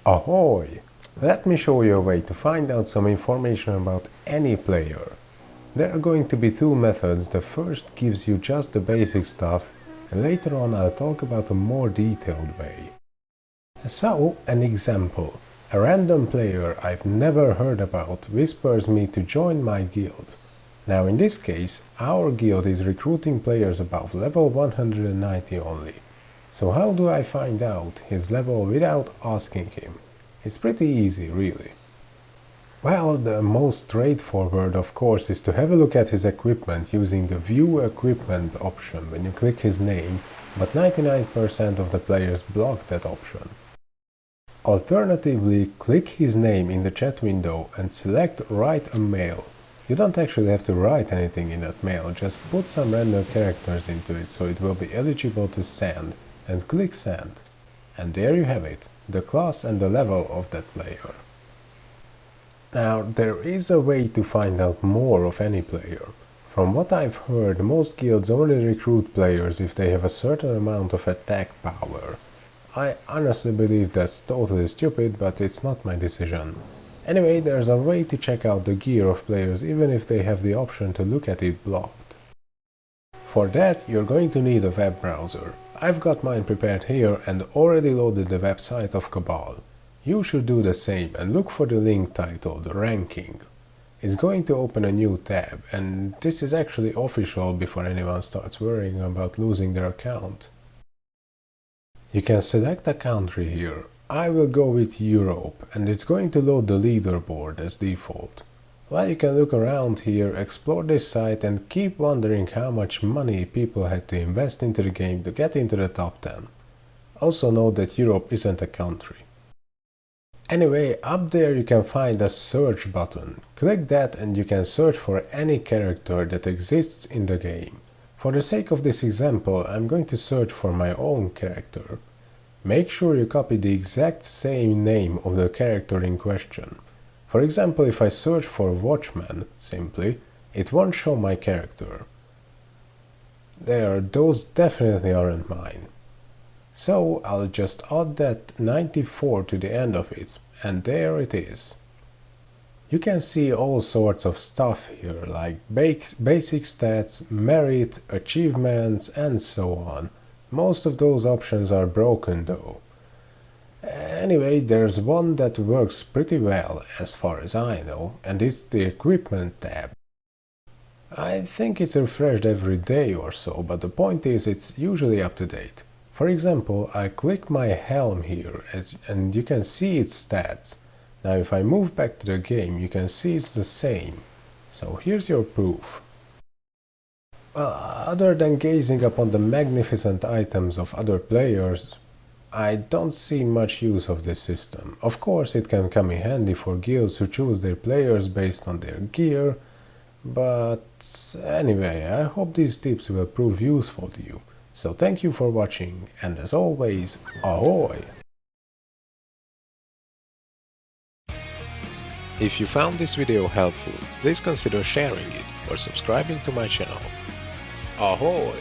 Ahoy! Let me show you a way to find out some information about any player. There are going to be two methods. The first gives you just the basic stuff, and later on I'll talk about a more detailed way. So, an example. A random player I've never heard about whispers me to join my guild. Now in this case, our guild is recruiting players above level 190 only. So how do I find out his level without asking him? It's pretty easy, really. Well, the most straightforward, of course, is to have a look at his equipment using the View Equipment option when you click his name, but 99% of the players block that option. Alternatively, click his name in the chat window and select Write a Mail. You don't actually have to write anything in that mail, just put some random characters into it so it will be eligible to send, and click Send. And there you have it, the class and the level of that player. Now, there is a way to find out more of any player. From what I've heard, most guilds only recruit players if they have a certain amount of attack power. I honestly believe that's totally stupid, but it's not my decision. Anyway, there's a way to check out the gear of players even if they have the option to look at it blocked. For that, you're going to need a web browser. I've got mine prepared here and already loaded the website of Cabal. You should do the same and look for the link titled Ranking. It's going to open a new tab, and this is actually official before anyone starts worrying about losing their account. You can select a country here. I will go with Europe, and it's going to load the leaderboard as default. While you can look around here, explore this site and keep wondering how much money people had to invest into the game to get into the top 10. Also note that Europe isn't a country. Anyway, up there you can find a search button. Click that and you can search for any character that exists in the game. For the sake of this example, I'm going to search for my own character. Make sure you copy the exact same name of the character in question. For example, if I search for Watchman, simply, it won't show my character. There, those definitely aren't mine. So I'll just add that 94 to the end of it, and there it is. You can see all sorts of stuff here, like basic stats, merit, achievements, and so on. Most of those options are broken though. Anyway, there's one that works pretty well as far as I know, and it's the Equipment tab. I think it's refreshed every day or so, but the point is it's usually up to date. For example, I click my helm here and you can see its stats. Now if I move back to the game, you can see it's the same. So here's your proof. Other than gazing upon the magnificent items of other players, I don't see much use of this system. Of course, it can come in handy for guilds who choose their players based on their gear, but anyway, I hope these tips will prove useful to you. So thank you for watching, and as always, ahoy! If you found this video helpful, please consider sharing it or subscribing to my channel. Ahoy!